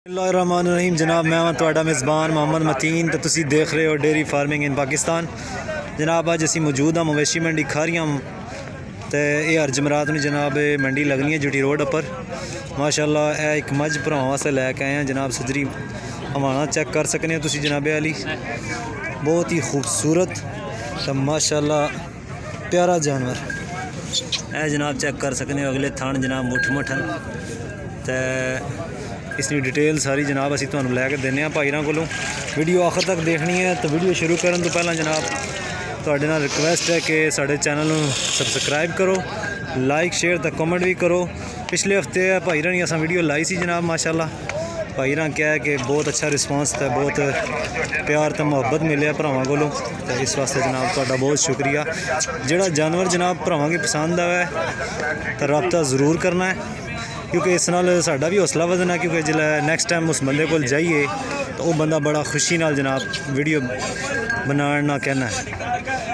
बिस्मिल्लाहिर्रहमानिर्रहीम जनाब, मैं हाँ तुहाडा मेज़बान मोहम्मद मतीन। तो तुसी देख रहे हो डेयरी फार्मिंग इन पाकिस्तान। जनाब अज असी मौजूद हाँ मवेशी मंडी खारियां तो ये हर जमरात में जनाब मंडी लगनी है जुटी रोड पर। माशाअल्लाह यह एक मझ भरावां वास्ते लैके आए हैं जनाब। सजरी हवाना चेक कर सकने हो तुसी जनाबे वाली, बहुत ही खूबसूरत तो माशाअल्लाह प्यारा जानवर है जनाब। चेक कर सकने हो अगले थान जनाब मुठ मुठन तो इसकी डिटेल सारी जनाब असी तुहानू लैके देने भाईरां कोलों। वीडियो आखिर तक देखनी है तो वीडियो शुरू करने तो पहला जनाब तुहाडे नाल रिक्वेस्ट है कि साडे चैनल नू सबसक्राइब करो, लाइक शेयर तो कमेंट भी करो। पिछले हफ्ते भाईरां दी असां वीडियो लाई सी जनाब। माशाअल्लाह भाईरां क्या है कि बहुत अच्छा रिस्पॉन्स तो बहुत प्यार तो मुहब्बत मिले भरावां कोलों, तो इस वास्ते जनाब तुहाडा बहुत शुक्रिया। जिहड़ा जानवर जनाब भरावां गी पसंद आवे तो रब्ता ज़रूर करना है, क्योंकि इस नाल साडा भी हौसला वधना है। क्योंकि जिल्लै नैक्सट टाइम उस बंदे कोल जाइए तो वह बंदा बड़ा खुशी नाल जनाब वीडियो बनाना कहना है।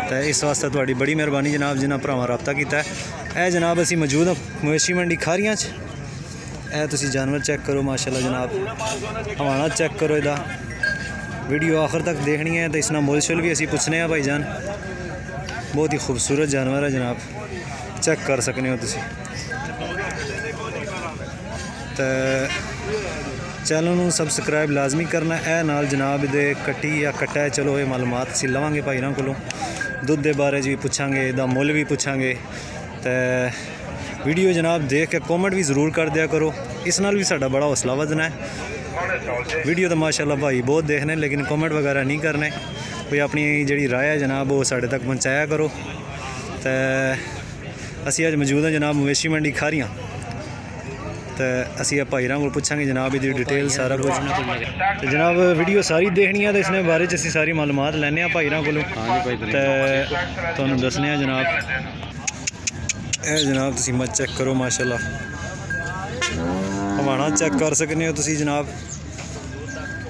तो इस वास्ते तुहाडी बड़ी मेहरबानी जनाब जिन्हां भरावां रब्ता कीता है। जनाब असी मौजूद हाँ मवेशी मंडी खारियां च। तुसी जानवर चेक करो माशाअल्लाह जनाब, हवाना चेक करो इहदा। वीडियो आखिर तक देखनी है तो इसना मुल शुल भी असी पुछने हैं भाईजान। बहुत ही खूबसूरत जानवर है जनाब, चेक कर सकने हो तुसी। तो चैनल नू सबसक्राइब लाजमी करना है नाल जनाब दे कट्टी या कट्टा है। चलो ये मालूमात असी लवांगे भाईरां कोलों, दुध के बारे भी पुछांगे, इहदा मुल भी पुछांगे। तो वीडियो जनाब देख के कमेंट भी ज़रूर कर दिया करो, इस नाल भी साडा बड़ा हौसला वधना है। वीडियो तो माशाअल्लाह भाई बहुत देखने लेकिन कमेंट वगैरह नहीं करने। कोई अपनी जिहड़ी राय है जनाब वो साडे तक पहुँचाया करो। तो असी अज मौजूद हैं जनाब मवेशी मंडी खारियां। तो असी भाईरां को पुछांगे जनाब इसकी डिटेल सारा कुछ। तो जनाब वीडियो सारी देखनी है तो इसने बारे असी सारी मालूमात लैने भाईरां कोलों। तो तुहानू दसने जनाब जनाब तुसी मत चेक करो माशाअल्लाह, हवाना चेक कर सकने हो तुसी जनाब।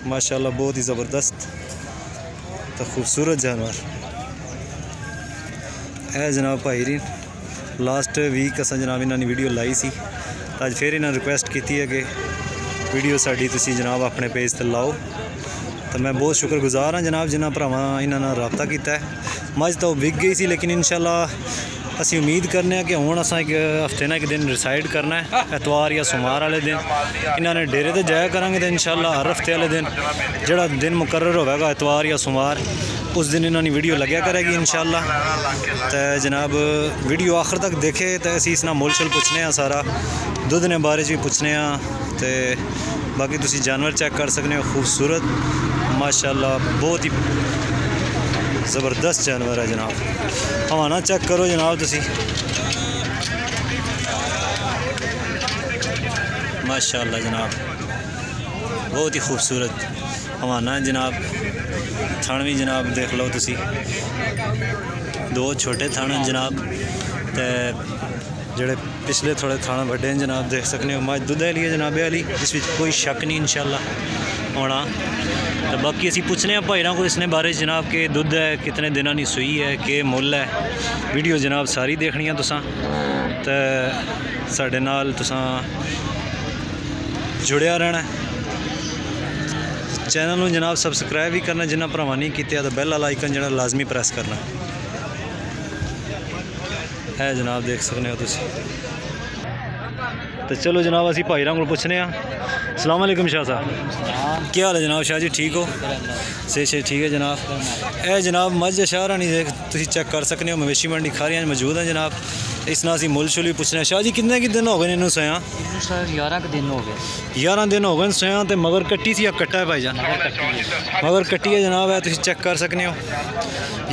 माशाअल्लाह बहुत ही ज़बरदस्त तो खूबसूरत जानवर है जनाब। भाई लास्ट वीक असां जनाब इन्हां ने वीडियो लाई सी, तो अज फिर इन्हां रिक्वेस्ट की है कि वीडियो साड़ी तुसी जनाब अपने पेज पर लाओ। तो मैं बहुत शुक्रगुजार हाँ जनाब जिन्हां भरावां इन्हां नाल रब्ता कीता है। मझ तो विक गई सी लेकिन इंशाअल्लाह असी उम्मीद करने कि हुण असां एक हफ्ते ना एक दिन डिसाइड करना है, एतवार या सोमवार वाले दिन इन्होंने डेरे ते जाया करांगे। तो इंशाअल्लाह हर हफ्ते वाले दिन जिहड़ा दिन मुकर्रर होगा एतवार या सोमवार उस दिन इन्होंने वीडियो लग्या करेगी इंशाअल्लाह। तो जनाब वीडियो आखिर तक देखे तो असी इसना मुल शुल पुछने हैं, सारा दुध ने बारे भी पुछने हैं। तो बाकी तुसी जानवर चेक कर सकते हो, खूबसूरत माशाअल्लाह बहुत ही ज़बरदस्त जानवर है जनाब। हवाना चेक करो जनाब तुसी, माशाअल्लाह जनाब बहुत ही खूबसूरत हवाना है जनाब। थण भी जनाब देख लो तुसी, दो छोटे थण हैं जनाब। तो जेड़े पिछले थोड़े थण बड़े हैं जनाब देख सकते हो। मझ दुध वाली है जनाबे वाली, जिस कोई शक नहीं इंशाअल्लाह होना। तो बाकी असी पुछने भाईरां को इसने बारे जनाब के दुध है कितने दिनों की सूई है, के मुल है। वीडियो जनाब सारी देखनी है तुसां। तो साडे नाल तुसां जुड़िया रहना। चैनल नू जनाब सबसक्राइब भी करना जिन्हां भरावां नहीं कीते, तो बैल वाला आइकन जरा लाजमी प्रेस करना है जनाब देख सकते हो तुसी। तो चलो जनाब असी भाईरां को पुछने। अस्सलाम वालेकुम शाह साहब, क्या हाल है जनाब? शाह जी ठीक हो? सही ठीक है जनाब। ए जनाब मझ शाह रानी देख तुसी चेक कर सकते हो मवेशी मंडी खारियां मौजूद हैं जनाब। इस नाल असी मुल शुल भी पुछने। शाह जी कितने दिन हो गए इन्हू सोया? 11 दिन हो गए। 11 दिन हो गए सोया। तो मगर कट्टी सी या कट्टा है भाईजान? मगर कट्टी है जनाब। है तुसी चेक कर सकते हो,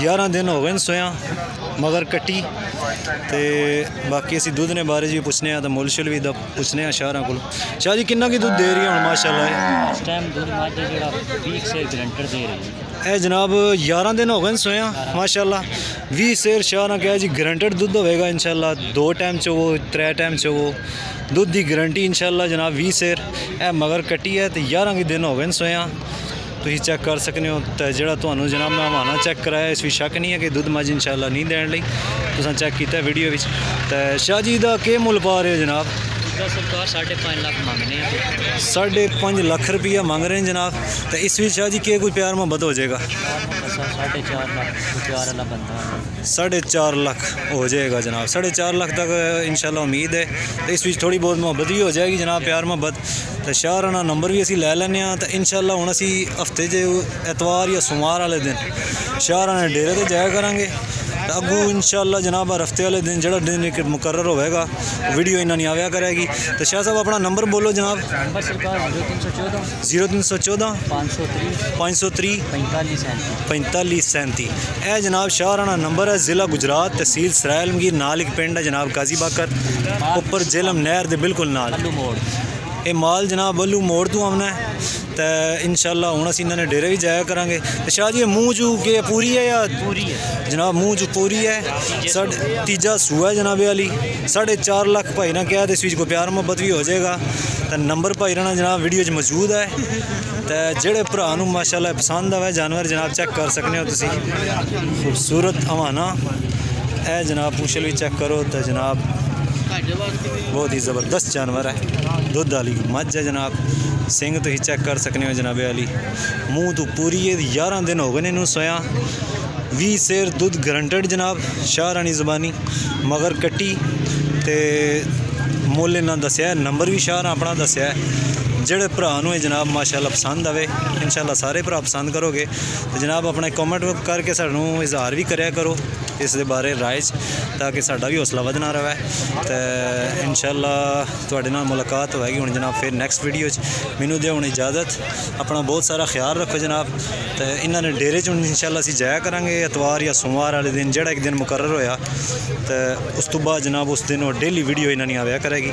11 दिन हो गए सोया मगर कट्टी। तो बाकी असी दुध ने बारे भी पुछने तो मुल शुल भी पुछने शाहरां को। शाह जी किन्ना की दुध दे रही है हुण माशाअल्लाह? इस टाइम दुध मझ जेड़ा 20 सेर ग्रंटर दे रही है। जनाब 11 दिन हो गए सोया माशाअल्लाह। 20 सेर शाहरां क्या जी गारंटेड दुध होगा इंशाअल्लाह। 2 टाइम चोवो 3 टाइम चोवो दुध की गारंटी इंशाअल्लाह जनाब। 20 सेर मगर कट्टी है। तो 11 के दिन हो गए सोया। तुसीं चेक कर सकते हो। तो जिहड़ा तुहानूं जनाब मैं हवाना चेक कराया इस भी शक नहीं है कि दुध मझ इंशाअल्लाह नहीं देने लई। तुसां चेक किया वीडियो विच। तो शाह जी दा के मुल पा रहे हो जनाब? सरकार 5.5 लाख मांगने हैं। 5.5 लाख रुपया मांग रहे हैं जनाब। तो इस विच शाह जी के कोई प्यार मोहब्बत हो जाएगा? 4.5 लाख प्यार वाला बंदा 4.5 लाख हो जाएगा जनाब। 4.5 लाख तक इंशाल्लाह उम्मीद है। तो इस विच थोड़ी बहुत मोहब्बत भी हो जाएगी जनाब, प्यार मोहब्बत। तो शाह राणा नंबर भी असी लै लैने। तो इंशाल्लाह हुण असी हफ्ते च एतवार या सोमवार वाले दिन शाह राणा डेरे ते जाया करांगे। तो अगू इंशाल्लाह जनाब हफ्ते वाले दिन जो दिन एक मुकर्रर होगा वीडियो इन्ना नहीं आया करेगी। तो शाह साहब अपना नंबर बोलो जनाब। नंबर सरकार 0314 503 4537। यह जनाब शाह राणा नंबर है। ज़िला गुजरात, तहसील सराय आलमगीर, नाल एक पिंड है जनाब काजी बाकर, उपर झेलम नहर के बिल्कुल नाल। ये माल जनाब बल्लू मोड़ तो आना है। तो इंशाल्लाह हुण असीं इन्हां ने डेरे भी जाया करांगे। तो शाह जी मूँह चू के पूरी है या पूरी है जनाब? मूँह चू पूरी है। तीजा सूआ है जनाब वाली। 4.5 लाख भाई ना क्या। तो इस कोई प्यार मोहब्बत भी हो जाएगा। तो नंबर भाई राणा जनाब वीडियो च मौजूद है। तो जेड़े भरा नूं माशाल्लाह पसंद आवे जानवर जनाब चेक कर सकते हो तुसीं। खूबसूरत हवाना है जनाब। पूछल भी चेक करो तो जनाब बहुत ही ज़बरदस्त जानवर है। दुध वाली मझ है जनाब। सिंह तो ही चेक कर सकते हो जनाबे वाली। मूँह तो पूरी है। 11 दिन हो गए इनू सोया। 20 सेर दुध गारंटेड जनाब। शाह राणी ज़बानी मगर कट्टी। तो मुल इन्ना दसिया नंबर भी शाह अपना दसिया है। जेड़े भरा नूं जनाब माशाल्लाह पसंद आवे इंशाल्लाह सारे भरा पसंद करोगे। तो जनाब अपना कॉमेंट करके सानूं इजहार भी करया करो इस दे बारे राय च, ताकि साडा भी हौसला वधना रहे। तो इंशाल्लाह तुहाडे नाल मुलाकात होएगी हुण जनाब फिर नैक्सट वीडियो च। मैनूं दे हुण इजाज़त। अपना बहुत सारा ख्याल रखो जनाब। तो इन्हां ने डेरे च इंशाल्लाह असीं जाया करांगे एतवार या सोमवार वाले दिन जेड़ा एक दिन मुकर्रर होया। तो उस तो बाद जनाब उस दिन वो डेली वीडियो इन्हां नहीं आया करेगी।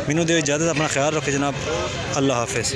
मैनूं दे इजाज़त। अपना ख्याल रखो जनाब। अल्लाह हाफिज़।